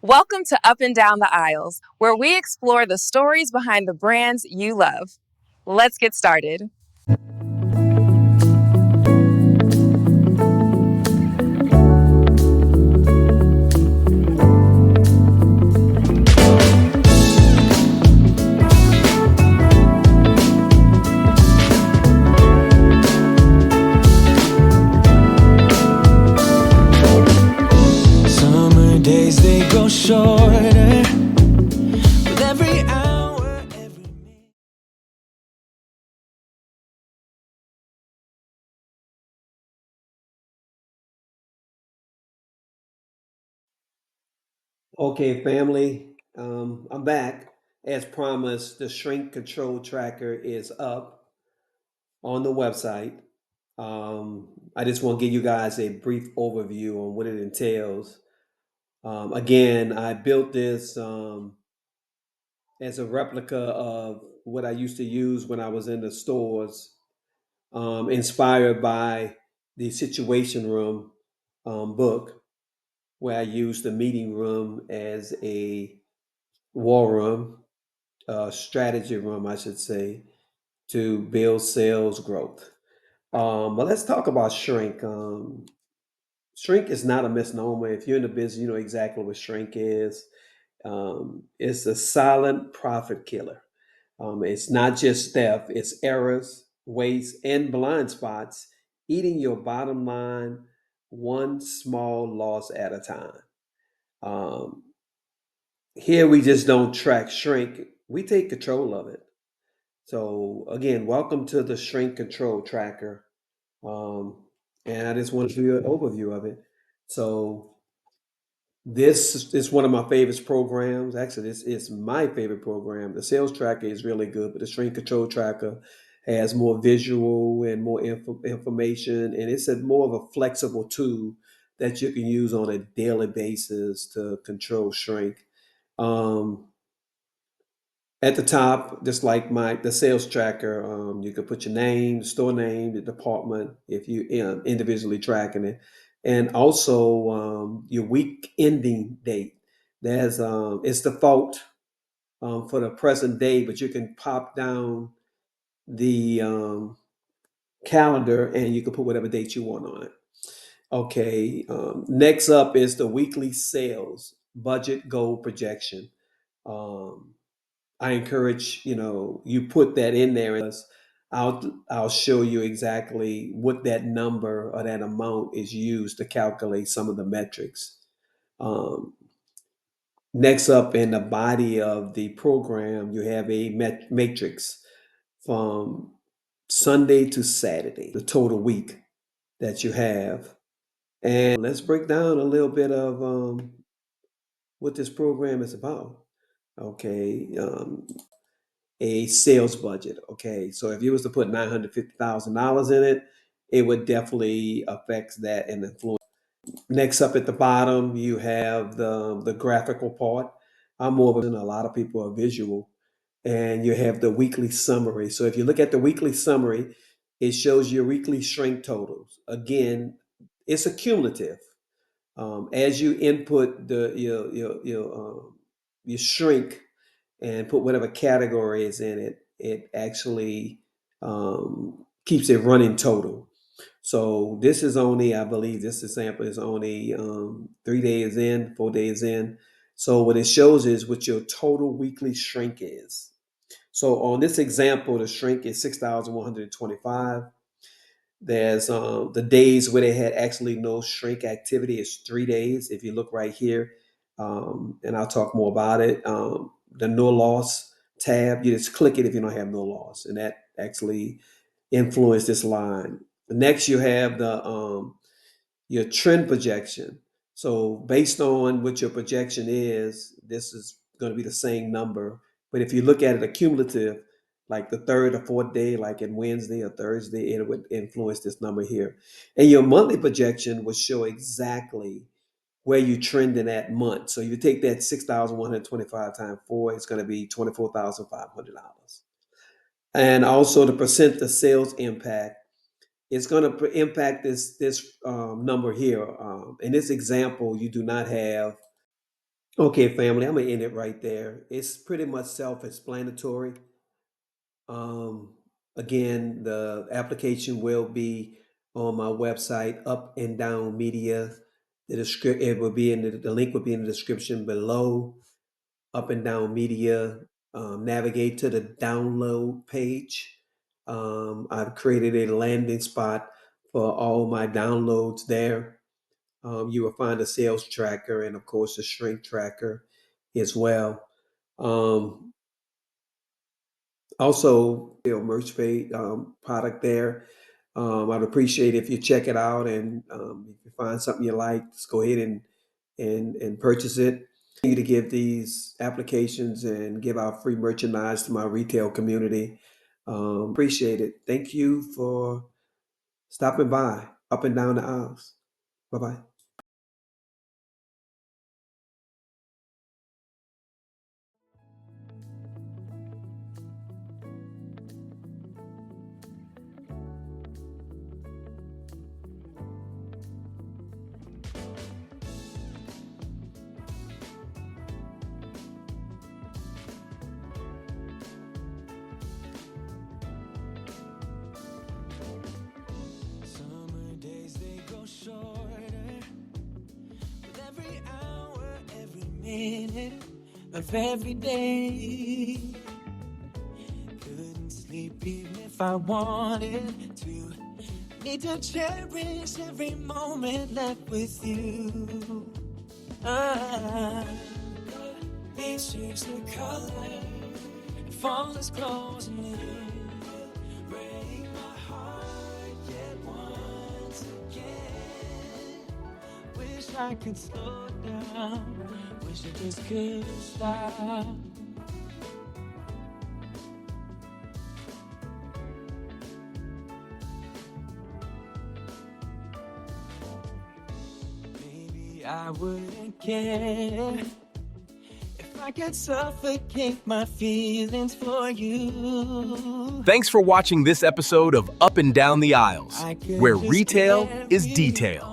Welcome to Up and Down the Aisles, where we explore the stories behind the brands you love. Let's get started. Summer days they grow shorter with every hour, every minute. Okay, family, I'm back. As promised, the shrink control tracker is up on the website. I just want to give you guys a brief overview on what it entails. Again, I built this as a replica of what I used to use when I was in the stores, inspired by the Situation Room book, where I used the meeting room as a war room, strategy room, I should say, to build sales growth. But let's talk about shrink. Shrink is not a misnomer. If you're in the business, you know exactly what shrink is. It's a silent profit killer. It's not just theft, it's errors, waste, and blind spots eating your bottom line one small loss at a time. Um, Here, we just don't track shrink, we take control of it. So again, welcome to the Shrink Control Tracker. Um, and I just want to give you an overview of it. So this is one of my favorite programs. Actually, this is my favorite program. The sales tracker is really good, but the Shrink Control Tracker has more visual and more information, and it's a more of a flexible tool that you can use on a daily basis to control shrink. Um, at the top, just like the sales tracker, you could put your name, the store name, the department, if you individually tracking it, and also your week ending date. There's it's default for the present day, but you can pop down the calendar and you can put whatever date you want on it. Okay. Next up is the weekly sales budget goal projection. Um, I encourage, you put that in there. I'll show you exactly what that number or that amount is used to calculate some of the metrics. Um, Next up in the body of the program, you have a matrix from Sunday to Saturday, the total week that you have. And let's break down a little bit of what this program is about. Okay. A sales budget. Okay, so if you was to put $950,000 in it, it would definitely affect that and influence. Next up at the bottom, you have the graphical part. I'm more of a lot of people are visual, and you have the weekly summary. So if you look at the weekly summary, it shows your weekly shrink totals. Again, it's a cumulative. As you input your shrink and put whatever category is in it, it actually keeps it running total. So this is only, I believe, this example is only 3 days in, 4 days in. So what it shows is what your total weekly shrink is. So on this example, the shrink is 6,125. There's the days where they had actually no shrink activity is 3 days. If you look right here, and I'll talk more about it. The no loss tab, you just click it if you don't have no loss, and that actually influenced this line. Next, you have the your trend projection. So based on what your projection is, this is going to be the same number. But if you look at it accumulative, like the third or fourth day, like in Wednesday or Thursday, it would influence this number here. And your monthly projection will show exactly where you trend in that month. So you take that 6,125 times four, it's going to be $24,500. And also the percent of sales impact is going to impact this number here. In this example, you do not have Okay, family, I'm gonna end it right there. It's pretty much self-explanatory. Um, Again, the application will be on my website, Up and Down Media. It will be in the link will be in the description below. Up and Down Media. Navigate to the download page. I've created a landing spot for all my downloads there. You will find a sales tracker and, of course, a shrink tracker as well. Um, Also, merch page product there. I'd appreciate if you check it out, and if you find something you like, just go ahead and purchase it. Continue to give these applications and give out free merchandise to my retail community. Appreciate it. Thank you for stopping by. Up and down the aisles. Bye bye. Summer days they go shorter with every hour, every minute of every day. Couldn't sleep even if I wanted to. Need to cherish every moment left with you. Ah, these shapes the color, fall is closing in. Break my heart yet once again. Wish I could slow down. Wish I just could stop. Maybe I wouldn't care if I could suffocate my feelings for you. Thanks for watching this episode of Up and Down the Aisles, I could where just retail is carry detail.